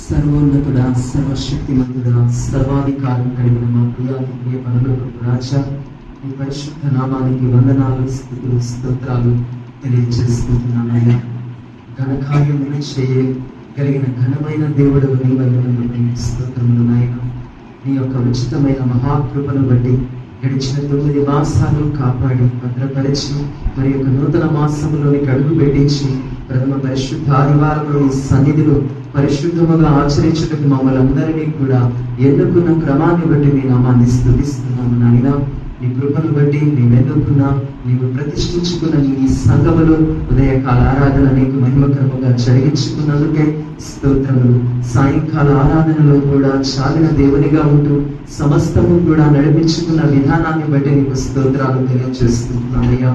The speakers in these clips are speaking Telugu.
సర్వోన్నతుడా, సర్వశక్తిమంతుడా, సర్వాధికారం కలిగిన మా ప్రియ పరలోకపు రాజా, మీ పరిశుద్ధ నామానికి వందనాలు, స్తుతులు, స్తోత్రాలు తెలియజేసుకుంటున్నానయ్యా. ఘనకార్యములు చేయగలిగిన ఘనమైన దేవుడు నీవైన స్తోత్రములు నాయన. నీ యొక్క ఉచితమైన మహాకృపను బట్టి గడిచిన 9 మాసాలు కాపాడి భద్రపరిచి మరి యొక్క నూతన మాసంలోని అడుగు పెట్టించి ప్రథమ పరిశుద్ధ ఆదివారంలో ఈ సన్నిధిలో పరిశుద్ధముగా ఆచరించుటకు మమ్మల్ని అందరినీ కూడా ఎన్నుకున్న క్రమాన్ని బట్టి మీ నామాన్ని స్తుతిస్తున్నాము నాయన. నీ కృపను బట్టి నీవెన్నుకున్నా, నీవు ప్రతిష్ఠించుకున్న నీ సంఘములో ఉదయకాల ఆరాధన నీకు మహిమకరముగా జరిగించుకున్నందుకే స్తోత్రములు. సాయంకాల ఆరాధనలో కూడా చాలిన దేవునిగా ఉంటూ సమస్తము కూడా నడిపించుకున్న విధానాన్ని బట్టి నీకు స్తోత్రాలు తెలియజేస్తున్నానయ్యా.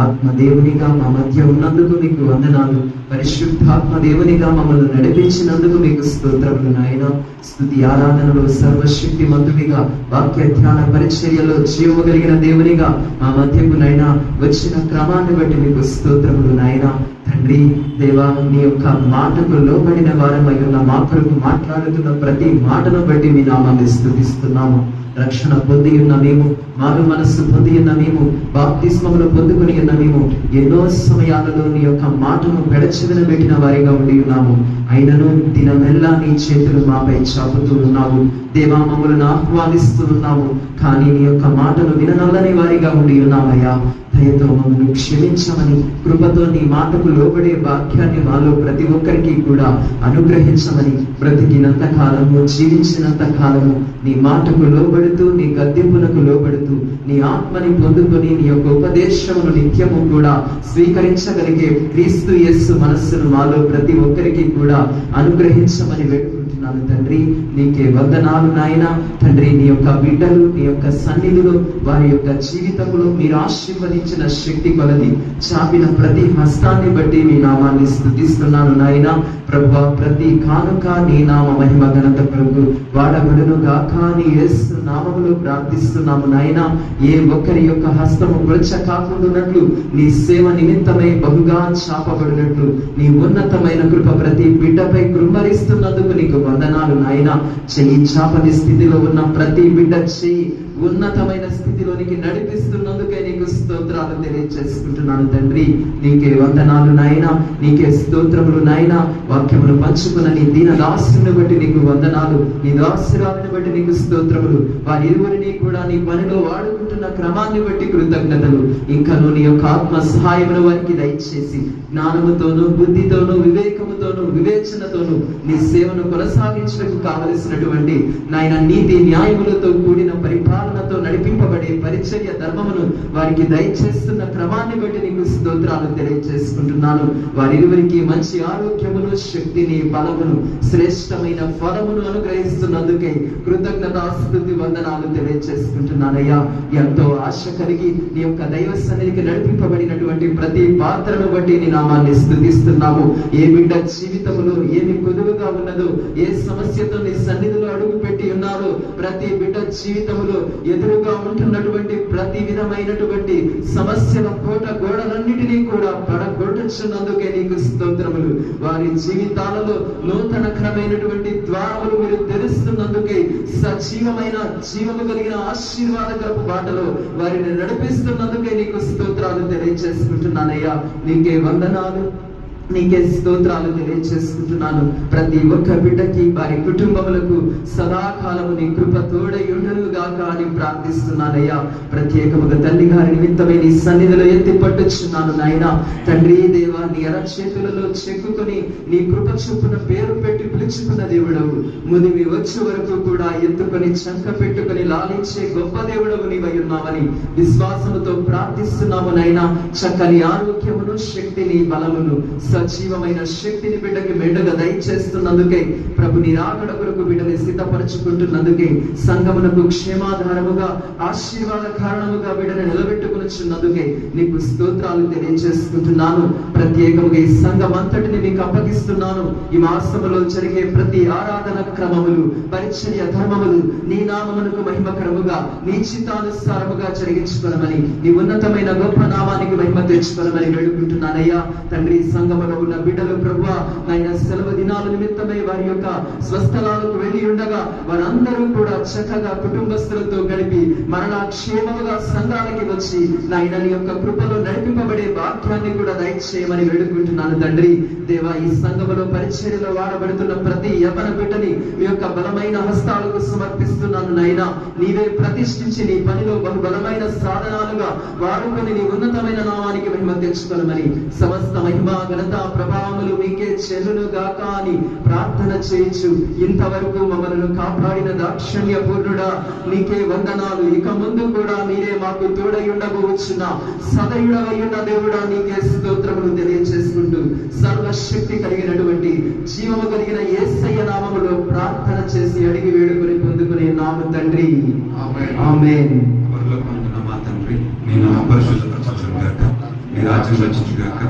ఆత్మదేవునిగా మా మధ్య ఉన్నందుకు మీకు వందనాలు. పరిశుద్ధాత్మ దేవునిగా మమ్మల్ని నడిపించినందుకు మీకు స్తోత్రములు నాయన. స్తుతి ఆరాధనలో సర్వశక్తిమంతునిగా, వాక్య ధ్యాన పరిచర్యలో జీవము కలిగిన దేవునిగా మా మధ్యకు నైనా వచ్చిన క్రమాన్ని బట్టి మీకు స్తోత్రములు నాయన. తండ్రి దేవా, నీ యొక్క మాటకు లోబడిన వారమై ఉన్న మా కొరకు మాట్లాడుతున్న ప్రతి మాటను బట్టి మీ నామాన్ని స్తుతిస్తున్నాము. రక్షణ పొంది ఉన్న మేము, మారు మనస్సు పొంది ఉన్న మేము, బాప్తిస్మములు పొందుకుని ఉన్న మేము ఎన్నో సమయాలలో నీ యొక్క మాటను పెడచెవిన పెట్టిన వారిగా ఉండి ఉన్నాము. అయినను దినమెల్లా నీ చేతులు మాపై చాపుతూ ఉన్నావు దేవా, మమ్మల్ని ఆహ్వానిస్తూ ఉన్నాము. కానీ నీ యొక్క మాటను విననల్లని వారిగా ఉండి ఉన్నామయ్యా. దయతో మమ్మల్ని క్షమించమని, కృపతో నీ మాటకు లోబడే వాక్యాన్ని మాలో ప్రతి ఒక్కరికి కూడా అనుగ్రహించమని, బ్రతికినంత కాలము, జీవించినంత కాలము నీ మాటకు లోబడుతూ, నీ గద్దింపునకు లోబడుతూ, నీ ఆత్మని పొందుకొని నీ యొక్క ఉపదేశమును నిత్యము కూడా స్వీకరించగలిగే క్రీస్తు యేసు మనస్సును మాలో ప్రతి ఒక్కరికి కూడా అనుగ్రహించమని వేడుకుంటున్నాను తండ్రి. నీకే వందనాలు నాయన. తండ్రి, నీ యొక్క బిడ్డలు నీ యొక్క సన్నిధిలో వారి యొక్క జీవితంలో మీరు ఆశీర్వదించిన శక్తి కొలది చాపిన ప్రతి హస్తాన్ని బట్టి మీ నామాన్ని స్తుతిస్తున్నాను నాయన. ప్రభువా, ప్రతి కానుక నీ నామ మహిమ ఘనత కొరకు వాడబడును గాక నీ యేసు నామములో ప్రార్థిస్తున్నాము నాయన. ఏ ఒక్కరి యొక్క హస్తము వృక్ష కాకుండానట్లు, నీ సేవ నిమిత్తమై బహుగా చాపబడినట్లు నీ ఉన్నతమైన కృప ప్రతి బిడ్డపై కృమ్మరిస్తున్నందుకు నీకు వందనాలు నాయన. చెయ్యి చాపని స్థితిలో ఉన్న ప్రతి బిడ్డ చెయ్యి ఉన్నతమైన స్థితిలోనికి నడిపిస్తున్నందుకే నీకు స్తోత్రాలు తెలియజేసుకుంటున్నాను తండ్రి. నీకే వందనాలు నాయన, నీకే స్తోత్రములు నాయన. వాక్యమును పంచుకున్న నీ దీన దాసుని బట్టి నీకు వందనాలు, నీ దాసురాలను బట్టి నీకు స్తోత్రములు. వారి ఇరువురిని కూడా నీ పనిలో వాడుకుంటున్న క్రమాన్ని బట్టి కృతజ్ఞతలు. ఇంకా నీ యొక్క ఆత్మ సహాయమును వారికి దయచేసి జ్ఞానముతోనూ, బుద్ధితోనూ, వివేకముతోనూ, వివేచనతోనూ నీ సేవను కొనసాగించడానికి కావలసినటువంటి నాయన నీతి న్యాయములతో కూడిన పరిపాలనతో నడిపింపబడే పరిచర్య ధర్మమును వారికి దయచేస్తున్న క్రమాన్ని బట్టి నీకు స్తోత్రాలు తెలియజేసుకుంటున్నాను. వారిరువురికి మంచి ఆరోగ్యమును, శక్తిని, బలమును, శ్రేష్టమైన ఫలమును అనుగ్రహిస్తున్నందుకే కృతజ్ఞతాస్తుతి వందనాలు తెలియజేసుకుంటున్నానయ్యా. ఎంతో ఆశ కలిగి నీ యొక్క దైవ సన్నిధికి నడిపింపబడినటువంటి ప్రతి పాత్రను బట్టి నీ నామాన్ని స్తుతిస్తున్నాము. ఏ బిడ్డ జీవితములో ఏమి కొదువుగా ఉన్నదో, ఏ సమస్యతో నీ సన్నిధిలో అడుగు పెట్టి ఉన్నారో, ప్రతి బిడ్డ జీవితములో ఎదురుగా ఉంటున్నటువంటి ప్రతి విధమైనటువంటి సమస్యల కోట గోడలన్నిటినీ కూడా పడగొట్టుచున్నందుకే నీకు స్తోత్రములు. వారి జీవితాలలో నూతనకరమైనటువంటి ద్వారములు మీరు తెరుస్తున్నందుకే, సజీవమైన జీవము కలిగిన ఆశీర్వాదకరపు బాటలో వారిని నడిపిస్తున్నందుకే నీకు స్తోత్రాలు తెలియజేసుకుంటున్నానయ్యా. నీకే వందనాలు, నీకే స్తోత్రాలు తెలియజేసుకుంటున్నాను. ప్రతి ఒక్క బిడ్డకి, వారి కుటుంబములకు సదాకాలము నీ కృప తోడై ఉండునుగాక అని ప్రార్థిస్తున్నానయ్యా. ప్రత్యేకముగా తల్లి గారి నిమిత్తమే నీ సన్నిధిలో ఎత్తి పట్టుచున్నాను నాయన. తండ్రి దేవా, నీ అరచేతులలో చెక్కుకొని నీ కృప చొప్పున పేరు పెట్టి పిలుచుకున్న దేవుడవు. ముదిమి వచ్చే వరకు కూడా ఎత్తుకొని చంక పెట్టుకొని లాలించే గొప్ప దేవుడవు నీవై ఉన్నామని విశ్వాసముతో ప్రార్థిస్తున్నాము నాయన. చక్కని ఆరోగ్యమును, శక్తిని, బలమును, సజీవమైన శక్తిని బిడ్డకి మెండుగా దయచేస్తున్నందుకే, ప్రభు నీ రాకడ కొరకు బిడ్డని సిద్ధపరచుకుంటున్నందుకే, సంఘమునకు క్షేమాధారముగా, ఆశీర్వాద కారణముగా బిడ్డని నిలబెట్టుకునిచున్నందుకే నీకు స్తోత్రాలు తెలియజేసుకుంటున్నాను. ప్రత్యేకముగా ఈ సంఘం అంతటిని నీకు అప్పగిస్తున్నాను. ఈ మాసములో జరిగే ప్రతి ఆరాధన క్రమములు, పరిచర్య ధర్మములు నీ నామమునకు మహిమకరముగా, నీ చిత్తానుసారముగా జరిగించుకోనమని, నీ ఉన్నతమైన గొప్ప నామానికి మహిమ తెచ్చుకోనమని వేడుకుంటున్నానయ్యా. తండ్రి, సంఘము స్థలములలో ఉన్న బిడ్డలు ప్రభువా నాయన సెలవు దినాల నిమిత్తమై వారి యొక్క స్వస్థలాలకు వెళ్ళి ఉండగా వారందరూ కూడా చక్కగా కుటుంబస్తులతో గడిపి మరలా క్షేమముగా సంఘాలకి వచ్చి నాయన నీ యొక్క కృపలో నడిపింపబడే భాగ్యాన్ని కూడా దయచేయమని వేడుకుంటున్నాను తండ్రి. దేవా, ఈ సంఘములో పరిచర్యలో వాడబడుతున్న ప్రతి యవన బిడ్డని మీ యొక్క బలమైన హస్తాలకు సమర్పిస్తున్నాను నాయన. నీవే ప్రతిష్ఠించి నీ పనిలో బలమైన సాధనాలుగా వాడుకొని నీ ఉన్నతమైన నామానికి మహిమ తెచ్చుకోనమని, సమస్త మహిమ ఘనత ప్రభావములు మీకే చెల్లును గాక అని ప్రార్థన చేయొచ్చు. ఇంతవరకు మమ్మల్ని కాపాడిన దాక్షణ్య పూర్ణుడా నీకే వందనాలు. ఇక ముందు కూడా మీరే మాకు తోడై ఉండబోవచ్చున్న సదయుడవయ్యున్న దేవుడా నీకే స్తోత్రములు తెలియజేసుకుంటూ సర్వశక్తి కలిగినటువంటి జీవము కలిగిన యేసయ్య నామములో ప్రార్థన చేసి అడిగి వేడుకొని పొందుకునే నామ తండ్రి, ఆమేన్. మా తండ్రి, నీ నామం పరిశుద్ధపరచబడును గాక, నీ రాజ్యం వచ్చును గాక.